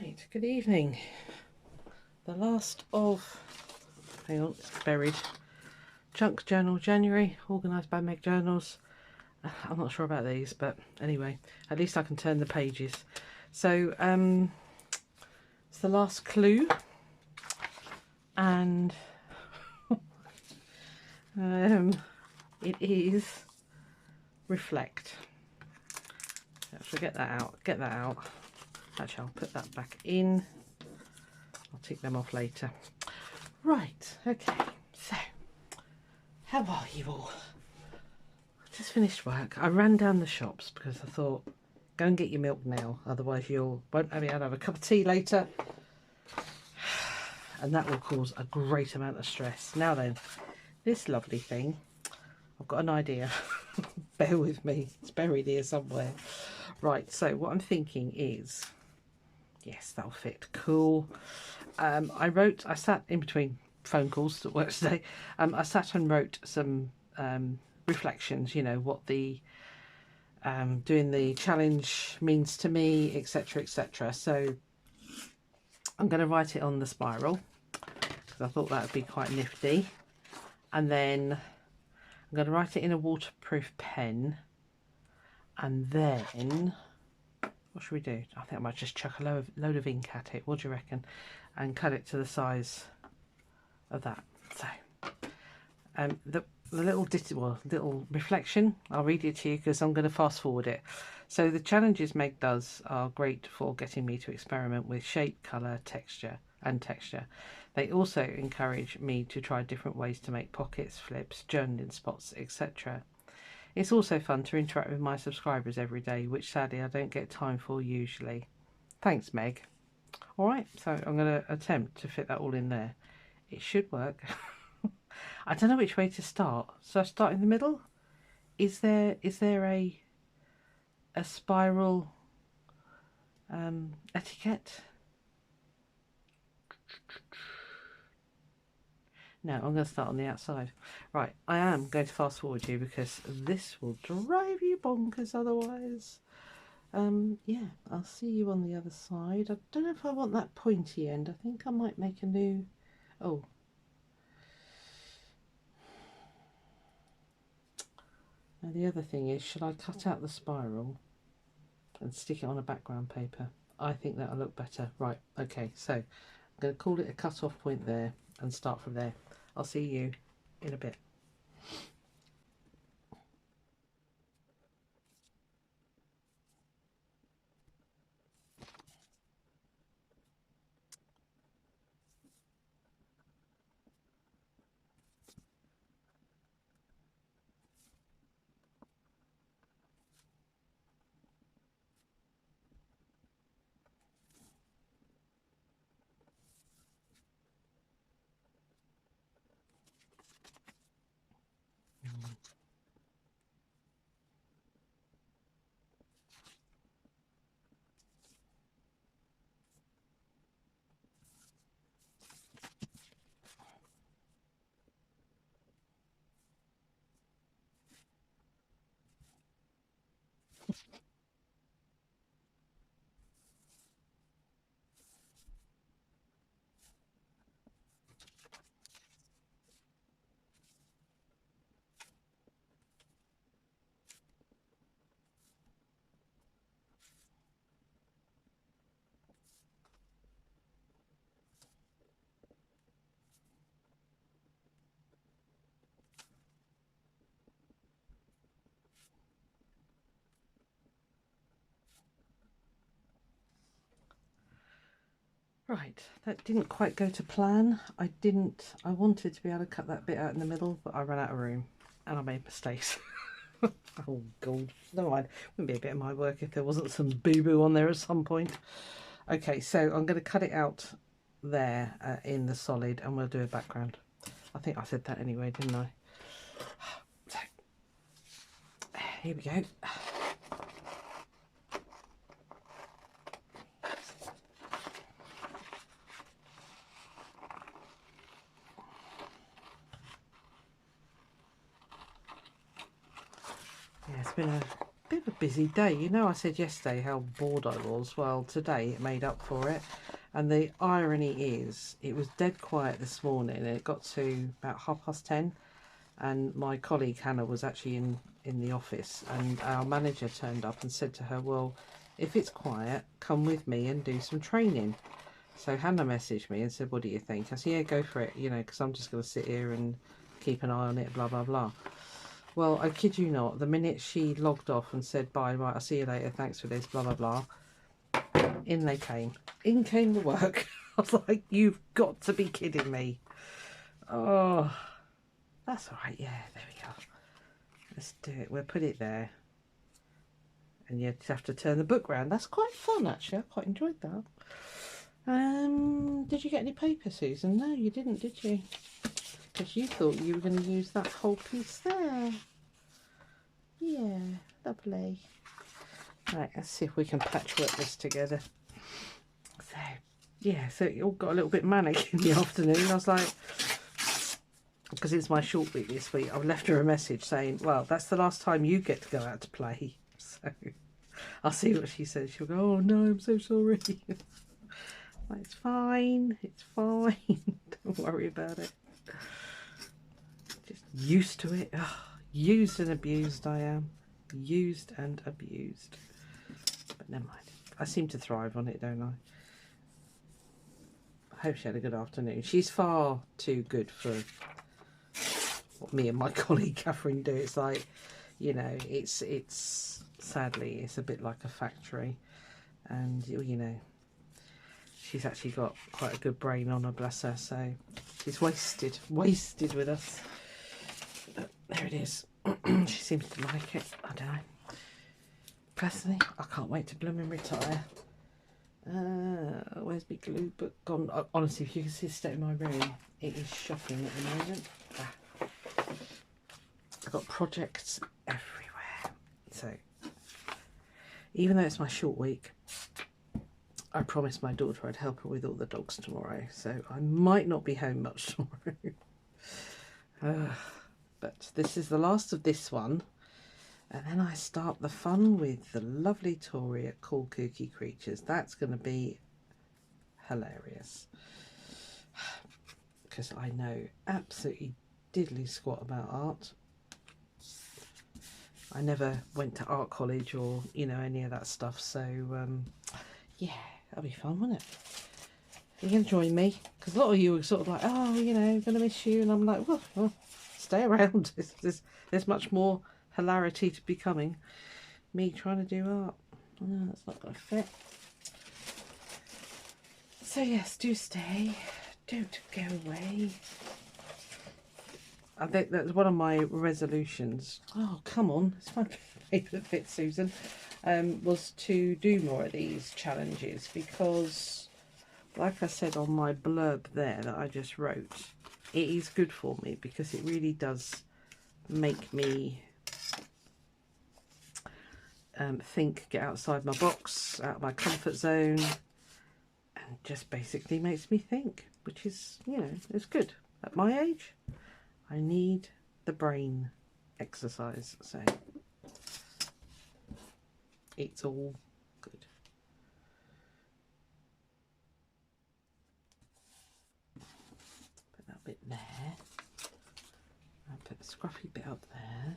Right, good evening. The last of, hang on, it's buried. Chunk Journal January, organised by megjournals. I'm not sure about these, but anyway, at least I can turn the pages. So, it's the last clue, and it is reflect. Actually, get that out. Get that out. Actually, I'll put that back in. I'll take them off later. Right, okay, so how are you all? I just finished work. I ran down the shops because I thought, go and get your milk now, otherwise you won't be able to have a cup of tea later, and that will cause a great amount of stress. Now then, this lovely thing, I've got an idea. Bear with me, it's buried here somewhere. Right, so what I'm thinking is, yes, that'll fit, cool. I sat in between phone calls at work today. I sat and wrote some reflections, you know, what the doing the challenge means to me, etc, etc. So I'm going to write it on the spiral because I thought that would be quite nifty, and then I'm going to write it in a waterproof pen, and then what should we do? I think I might just chuck a load of ink at it. What do you reckon? And cut it to the size of that. So the little reflection, I'll read it to you because I'm going to fast forward it. So the challenges Meg does are great for getting me to experiment with shape, colour, texture. They also encourage me to try different ways to make pockets, flips, journaling spots, etc. It's also fun to interact with my subscribers every day, which sadly I don't get time for usually. Thanks, Meg. Alright, so I'm going to attempt to fit that all in there. It should work. I don't know which way to start. So I start in the middle? Is there a spiral etiquette? No, I'm going to start on the outside. Right, I am going to fast forward you because this will drive you bonkers otherwise. Yeah, I'll see you on the other side. I don't know if I want that pointy end. I think I might make a new... Oh. Now the other thing is, should I cut out the spiral and stick it on a background paper? I think that'll look better. Right, okay, so I'm going to call it a cut-off point there and start from there. I'll see you in a bit. Right, that didn't quite go to plan. I wanted to be able to cut that bit out in the middle, but I ran out of room and I made mistakes. Oh god, never mind. Wouldn't be a bit of my work if there wasn't some boo-boo on there at some point. Okay, so I'm going to cut it out there in the solid, and we'll do a background. I think I said that anyway, didn't I? So, here we go. Yeah, it's been bit of a busy day. You know, I said yesterday how bored I was. Well, today it made up for it. And the irony is, it was dead quiet this morning, and it got to about 10:30, and my colleague Hannah was actually in the office, and our manager turned up and said to her, well, if it's quiet, come with me and do some training. So Hannah messaged me and said, what do you think? I said, yeah, go for it, you know, because I'm just going to sit here and keep an eye on it, blah, blah, blah. Well, I kid you not, the minute she logged off and said, bye, right, I'll see you later, thanks for this, blah, blah, blah, in they came. In came the work. I was like, you've got to be kidding me. Oh, that's all right. Yeah, there we go. Let's do it. We'll put it there. And you just have to turn the book round. That's quite fun, actually. I quite enjoyed that. Did you get any paper, Susan? No, you didn't, did you? Because you thought you were going to use that whole piece there. Yeah, lovely. Right, let's see if we can patchwork this together. So, yeah, so it all got a little bit manic in the afternoon. I was like, because it's my short week this week, I've left her a message saying, well, that's the last time you get to go out to play. So I'll see what she says. She'll go, oh no, I'm so sorry. Like, it's fine, it's fine. Don't worry about it. Just used to it. Oh, used and abused I am. Used and abused. But never mind. I seem to thrive on it, don't I? I hope she had a good afternoon. She's far too good for what me and my colleague Catherine do. It's like, you know, it's sadly, it's a bit like a factory. And, you know, she's actually got quite a good brain on her, bless her. So she's wasted with us. But there it is. She seems to like it. I don't know. Personally, I can't wait to blooming retire. Where's my glue book gone? Honestly, if you can see the state of my room, it is shocking at the moment. I've got projects everywhere. So, even though it's my short week, I promised my daughter I'd help her with all the dogs tomorrow. So, I might not be home much tomorrow. But this is the last of this one. And then I start the fun with the lovely Tori at Cool Kooky Creatures. That's going to be hilarious. Because I know absolutely diddly squat about art. I never went to art college or, you know, any of that stuff. So, yeah, that'll be fun, won't it? You can join me. Because a lot of you are sort of like, oh, you know, I'm going to miss you. And I'm like, well stay around. There's much more hilarity to be coming. Me trying to do art. Oh, no, that's not going to fit. So yes, do stay. Don't go away. I think that's one of my resolutions. Oh, come on. It's my paper fit, Susan. Was to do more of these challenges because, like I said on my blurb there that I just wrote, it is good for me because it really does make me think, get outside my box, out of my comfort zone, and just basically makes me think, which is, you know, it's good. At my age, I need the brain exercise, so it's all good. Put that bit there. I'll put the scruffy bit up there.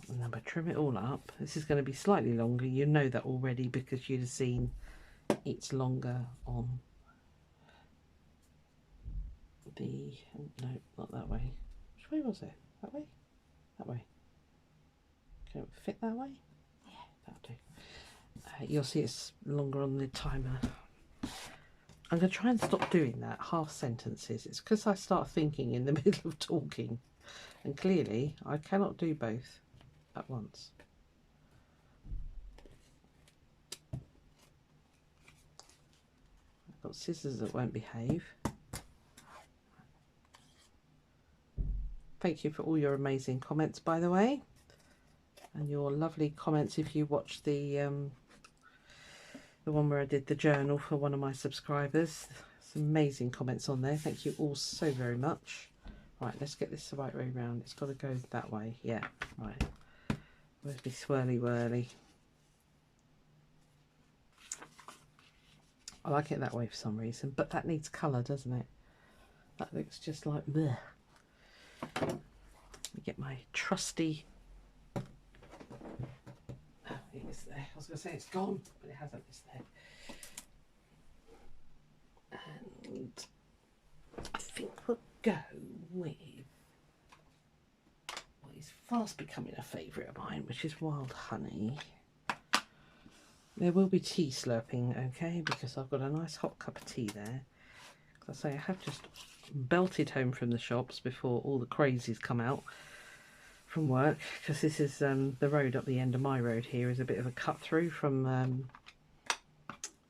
And then I trim it all up. This is going to be slightly longer. You know that already because you'd have seen it's longer on the... No, not that way. Which way was it? That way? That way. Can it fit that way? Yeah, that'll do. You'll see it's longer on the timer. I'm going to try and stop doing that, half sentences. It's because I start thinking in the middle of talking. And clearly, I cannot do both at once. I've got scissors that won't behave. Thank you for all your amazing comments, by the way, and your lovely comments if you watched the one where I did the journal for one of my subscribers. Some amazing comments on there. Thank you all so very much. Right, let's get this the right way round. It's got to go that way. Yeah, right. Where's my swirly whirly? I like it that way for some reason, but that needs colour, doesn't it? That looks just like bleh. Let me get my trusty... Oh, it is there. I was going to say it's gone, but it hasn't. It's there. And I think we'll go with what is fast becoming a favourite of mine, which is wild honey. There will be tea slurping, okay, because I've got a nice hot cup of tea there. As I say, I have just belted home from the shops before all the crazies come out from work, because this is the road up the end of my road here is a bit of a cut through from an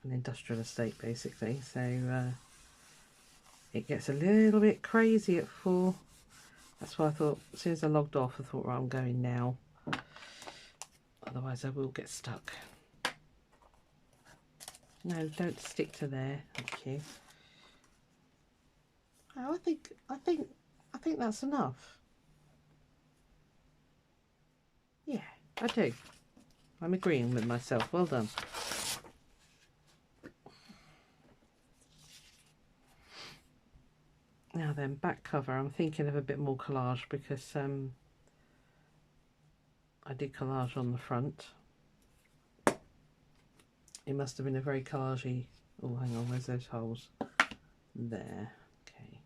industrial estate basically, so it gets a little bit crazy at 4. That's why I thought, as soon as I logged off, I thought, right, I'm going now, otherwise I will get stuck. No, don't stick to there, thank you. Oh, I think that's enough. Yeah, I do. I'm agreeing with myself. Well done. Now then, back cover. I'm thinking of a bit more collage because I did collage on the front. It must have been a very collagey. Oh, hang on, where's those holes? There. Okay.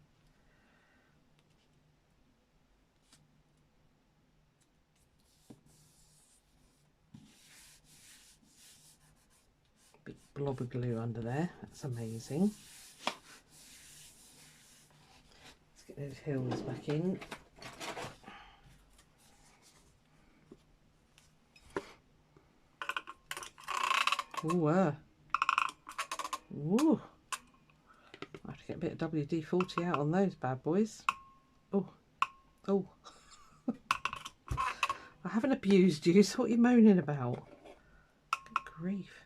Big blob of glue under there. That's amazing. Let's get those hills back in. Ooh, ooh. I have to get a bit of WD-40 out on those bad boys. Oh, oh. I haven't abused you, so what are you moaning about? Good grief.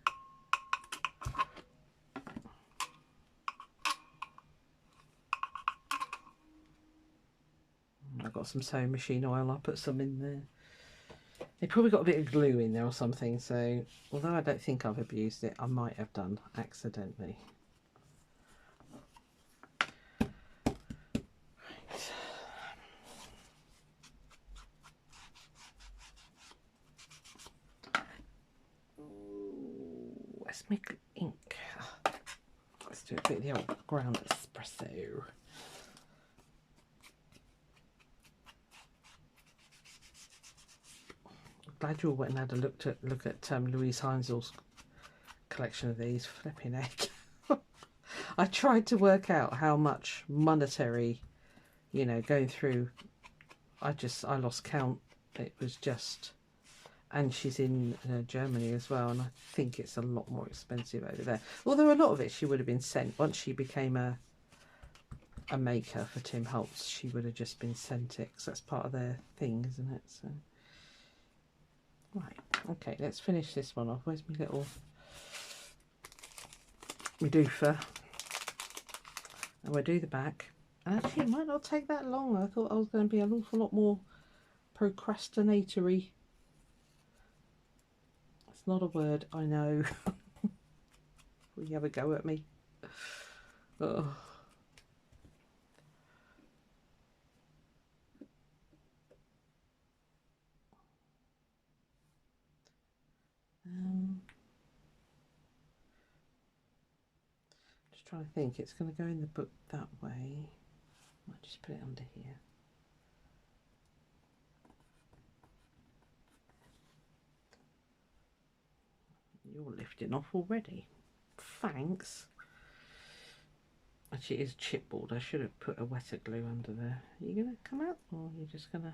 I've got some sewing machine oil, I'll put some in there. They probably got a bit of glue in there or something, so although I don't think I've abused it, I might have done accidentally. Right. Ooh, let's make ink. Let's do a bit of the old ground espresso. Glad you all went and had a look at Louise Heinzel's collection of these. Flipping heck. I tried to work out how much monetary, you know, going through. I lost count. It was just, and she's in Germany as well, and I think it's a lot more expensive over there. Although a lot of it she would have been sent once she became a maker for Tim Holtz. She would have just been sent it because that's part of their thing, isn't it? So. Right, okay, let's finish this one off. Where's my little doofer? And we'll do the back. And actually, it might not take that long. I thought I was going to be an awful lot more procrastinatory. It's not a word, I know. Will you have a go at me? Oh. Just trying to think. It's going to go in the book that way. Might just put it under here. You're lifting off already. Thanks. Actually, it is chipboard. I should have put a wetter glue under there. Are you going to come out, or are you just going to...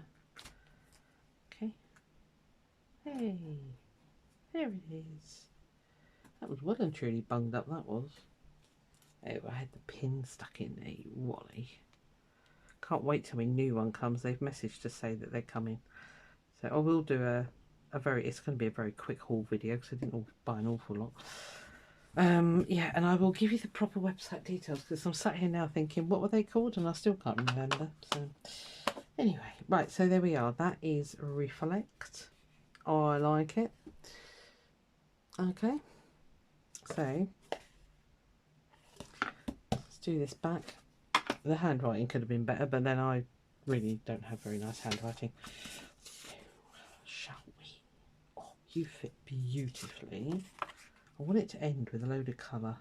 Okay. Hey. There it is. That was well and truly bunged up, that was. Oh, I had the pin stuck in there, you wally. Can't wait till my new one comes. They've messaged to say that they're coming. So I will do it's going to be a very quick haul video because I didn't buy an awful lot. Yeah, and I will give you the proper website details because I'm sat here now thinking, what were they called? And I still can't remember. So anyway, right, so there we are. That is Reflect. Oh, I like it. Okay, so let's do this back. The handwriting could have been better, but then I really don't have very nice handwriting. Shall we? Oh, you fit beautifully. I want it to end with a load of colour.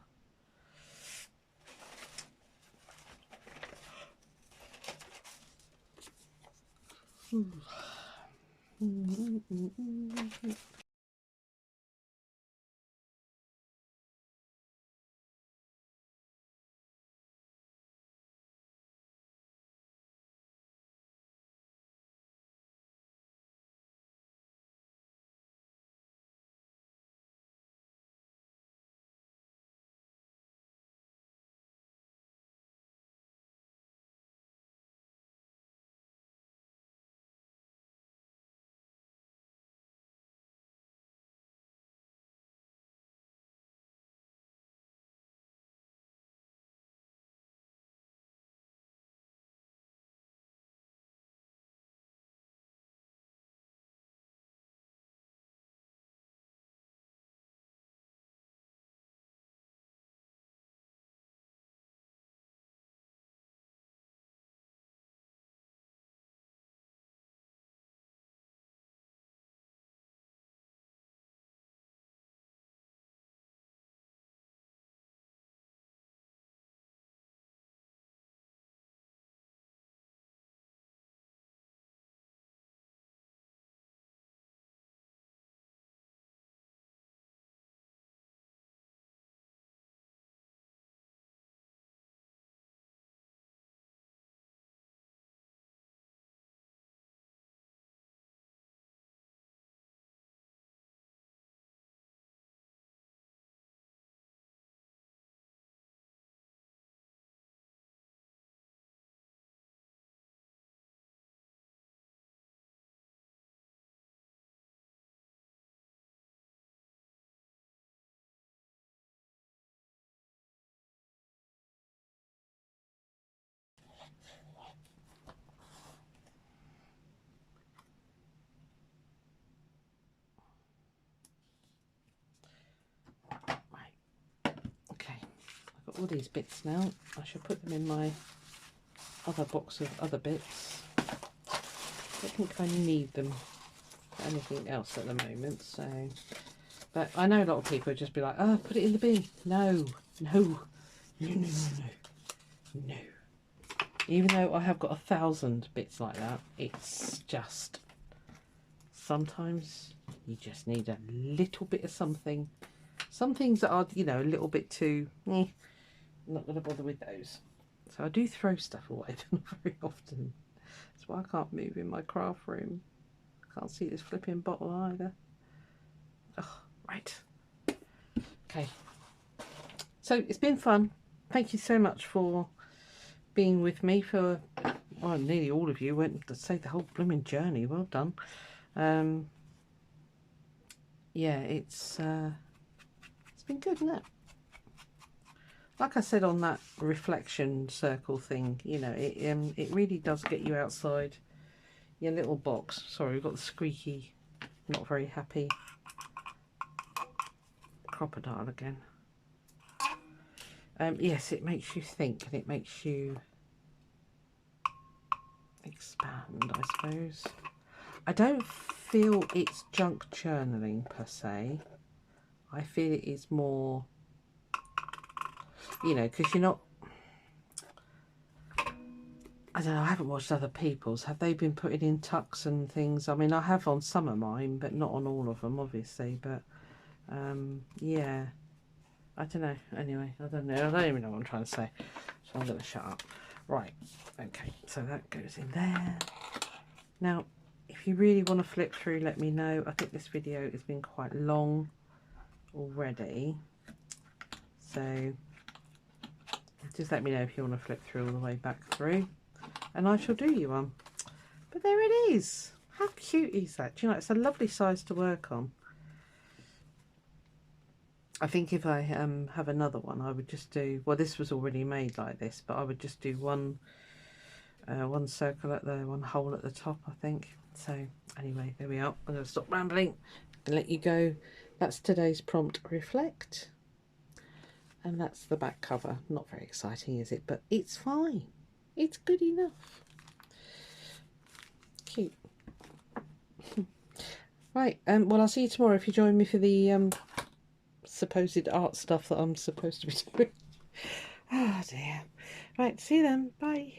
Okay, I've got all these bits now. I should put them in my other box of other bits. I don't think I need them for anything else at the moment, so... But I know a lot of people would just be like, oh, put it in the bin. No, no, no, no, no, no, no. Even though I have got 1,000 bits like that, it's just... Sometimes you just need a little bit of something. Some things that are, you know, a little bit too, I'm not going to bother with those. So I do throw stuff away, but not very often. That's why I can't move in my craft room. I can't see this flipping bottle either. Oh, right. Okay. So it's been fun. Thank you so much for being with me for, well, nearly all of you went to say the whole blooming journey. Well done. Yeah, it's been good, isn't it? Like I said on that reflection circle thing, you know, it really does get you outside your little box. Sorry, we've got the squeaky, not very happy crocodile again. Yes, it makes you think and it makes you expand, I suppose. I don't feel it's junk journaling per se. I feel it is more, you know, because you're not, I don't know, I haven't watched other people's. Have they been putting in tucks and things? I mean, I have on some of mine, but not on all of them, obviously. But, yeah, I don't know. Anyway, I don't know. I don't even know what I'm trying to say. So I'm going to shut up. Right, okay, so that goes in there. Now, if you really want to flip through, let me know. I think this video has been quite long already. So just let me know if you want to flip through all the way back through. And I shall do you one. But there it is. How cute is that? Do you know, it's a lovely size to work on. I think if I have another one, I would just do, well, this was already made like this, but I would just do one one circle at the one hole at the top, I think. So anyway, there we are. I'm going to stop rambling and let you go. That's today's prompt, reflect. And that's the back cover. Not very exciting, is it? But it's fine. It's good enough. Cute. Right, well, I'll see you tomorrow if you join me for the supposed art stuff that I'm supposed to be doing. Oh dear. Right, see you then. Bye.